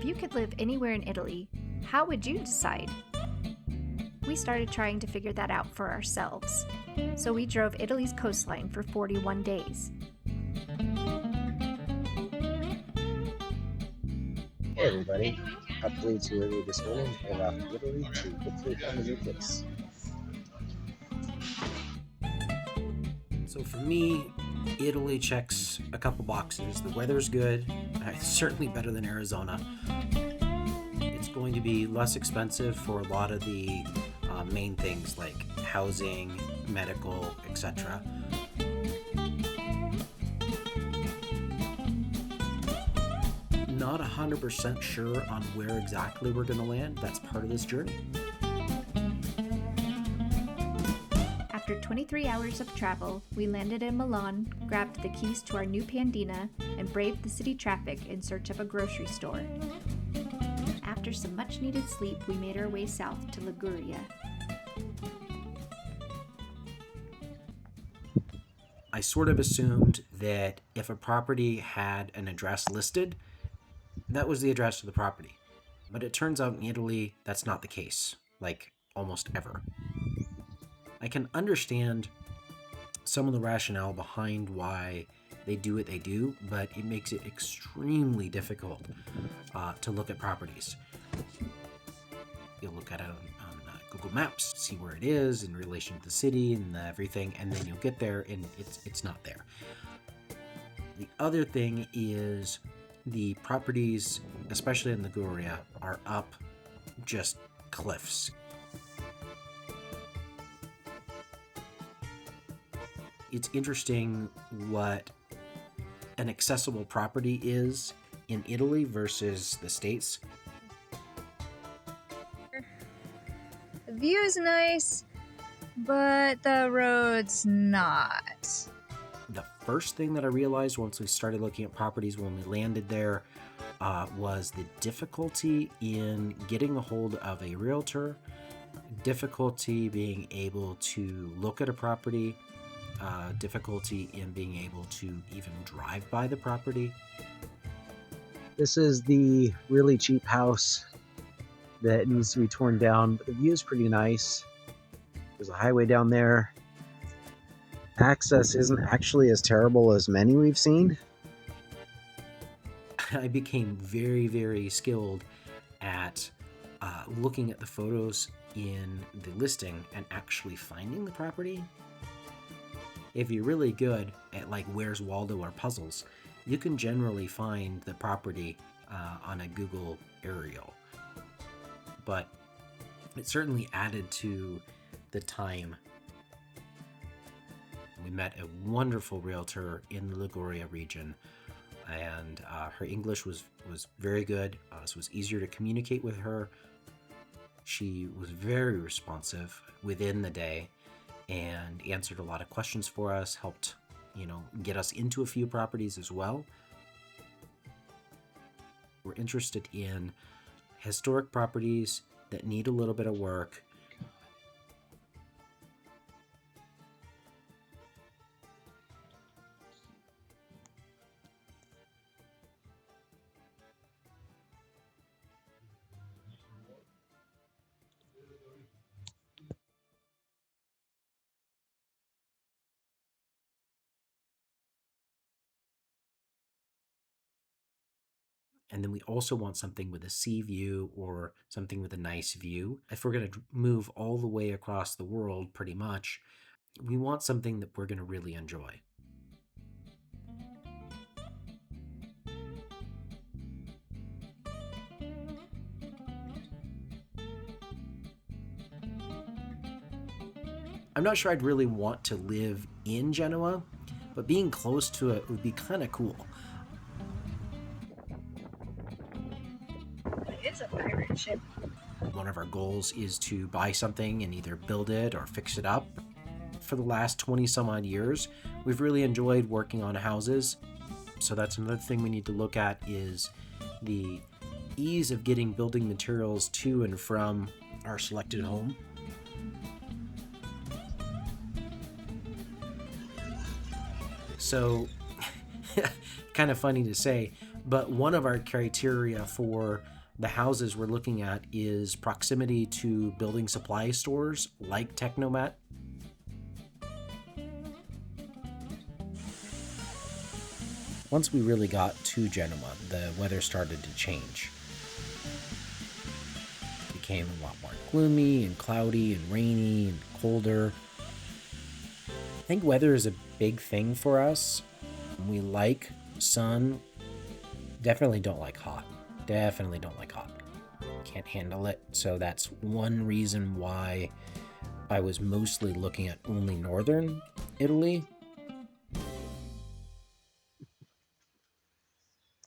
If you could live anywhere in Italy, how would you decide? We started trying to figure that out for ourselves. So we drove Italy's coastline for 41 days. Hey everybody, hopefully too early this morning to head off to Italy to hopefully find a new place. So for me, Italy checks a couple boxes. The weather's good, certainly better than Arizona. It's going to be less expensive for a lot of the main things like housing, medical, etc. Not 100% sure on where exactly we're going to land. That's part of this journey. After 23 hours of travel, we landed in Milan, grabbed the keys to our new Pandina, and braved the city traffic in search of a grocery store. After some much-needed sleep, we made our way south to Liguria. I sort of assumed that if a property had an address listed, that was the address of the property. But it turns out in Italy, that's not the case, like almost ever. I can understand some of the rationale behind why they do what they do, but it makes it extremely difficult to look at properties. You'll look at it on Google Maps, see where it is in relation to the city and everything, and then you'll get there and it's not there. The other thing is the properties, especially in Liguria, are up just cliffs. It's interesting what an accessible property is in Italy versus the States. The view is nice, but the road's not. The first thing that I realized once we started looking at properties when we landed there was the difficulty in getting a hold of a realtor, difficulty being able to look at a property, difficulty in being able to even drive by the property. This is the really cheap house that needs to be torn down, but the view is pretty nice. There's a highway down there. Access isn't actually as terrible as many we've seen. I became very, very skilled at looking at the photos in the listing and actually finding the property. If you're really good at like Where's Waldo or puzzles, you can generally find the property on a Google aerial. But it certainly added to the time. We met a wonderful realtor in the Liguria region, and her English was very good, so it was easier to communicate with her. She was very responsive within the day and answered a lot of questions for us, helped, get us into a few properties as well. We're interested in historic properties that need a little bit of work. And then we also want something with a sea view or something with a nice view. If we're going to move all the way across the world, pretty much, we want something that we're going to really enjoy. I'm not sure I'd really want to live in Genoa, but being close to it would be kind of cool. It's a pirate ship. One of our goals is to buy something and either build it or fix it up. For the last 20 some odd years, we've really enjoyed working on houses. So that's another thing we need to look at is the ease of getting building materials to and from our selected home. So, kind of funny to say, But one of our criteria for the houses we're looking at is proximity to building supply stores like Technomat. Once we really got to Genoa, the weather started to change. It became a lot more gloomy and cloudy and rainy and colder. I think weather is a big thing for us. We like sun. Definitely don't like hot. Definitely don't like hot. Can't handle it. So that's one reason why I was mostly looking at only northern Italy.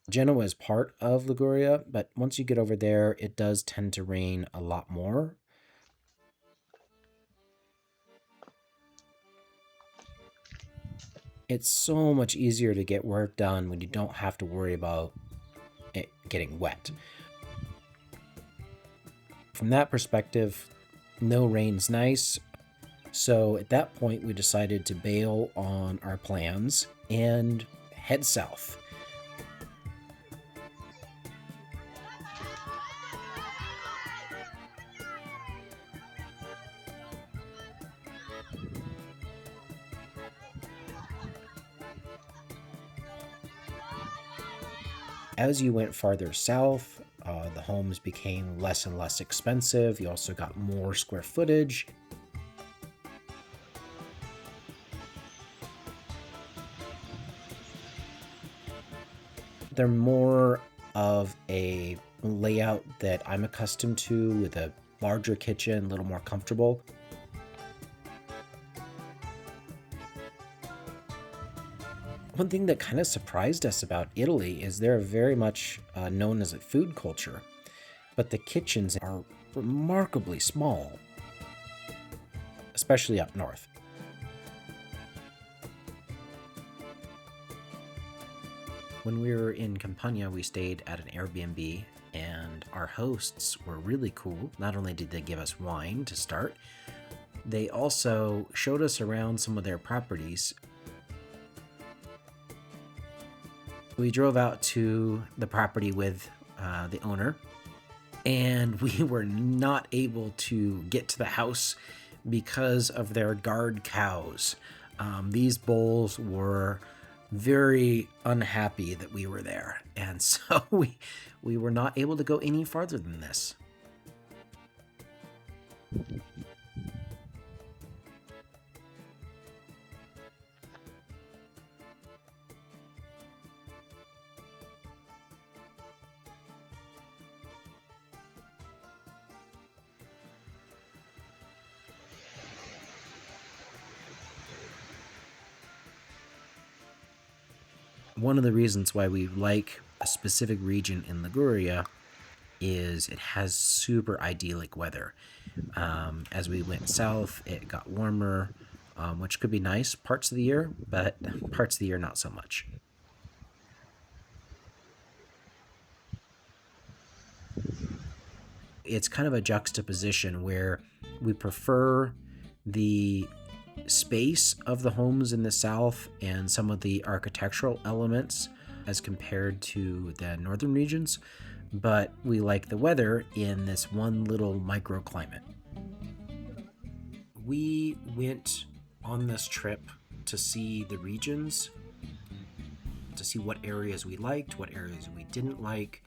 Genoa is part of Liguria, but once you get over there, it does tend to rain a lot more. It's so much easier to get work done when you don't have to worry about it getting wet. From that perspective, no rain's nice. So at that point, we decided to bail on our plans and head south. As you went farther south, the homes became less and less expensive. You also got more square footage. They're more of a layout that I'm accustomed to, with a larger kitchen, a little more comfortable. One thing that kind of surprised us about Italy is they're very much known as a food culture, but the kitchens are remarkably small, especially up north. When we were in Campania, we stayed at an Airbnb, and our hosts were really cool. Not only did they give us wine to start, they also showed us around some of their properties. We drove out to the property with the owner, and we were not able to get to the house because of their guard cows. These bulls were very unhappy that we were there, and so we were not able to go any farther than this. One of the reasons why we like a specific region in Liguria is it has super idyllic weather. As we went south, it got warmer, which could be nice parts of the year, but parts of the year not so much. It's kind of a juxtaposition where we prefer the space of the homes in the south and some of the architectural elements as compared to the northern regions, but we like the weather in this one little microclimate. We went on this trip to see the regions, to see what areas we liked, what areas we didn't like.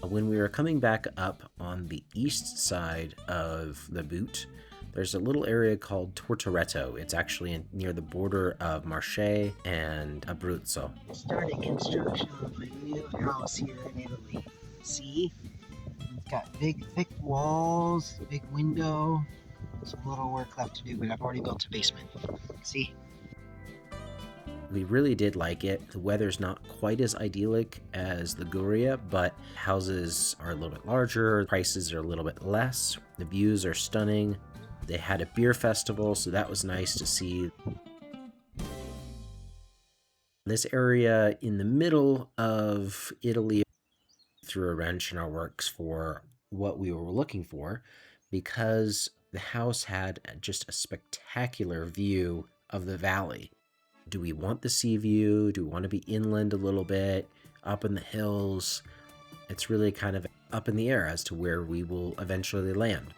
When we were coming back up on the east side of the boot, there's a little area called Tortoretto. It's actually near the border of Marche and Abruzzo. Starting construction of a new house here in Italy. See? It's got big, thick walls, big window. There's a little work left to do, but I've already built a basement. See? We really did like it. The weather's not quite as idyllic as Liguria, but houses are a little bit larger, prices are a little bit less, the views are stunning. They had a beer festival, so that was nice to see. This area in the middle of Italy threw a wrench in our works for what we were looking for, because the house had just a spectacular view of the valley. Do we want the sea view? Do we want to be inland a little bit, up in the hills? It's really kind of up in the air as to where we will eventually land.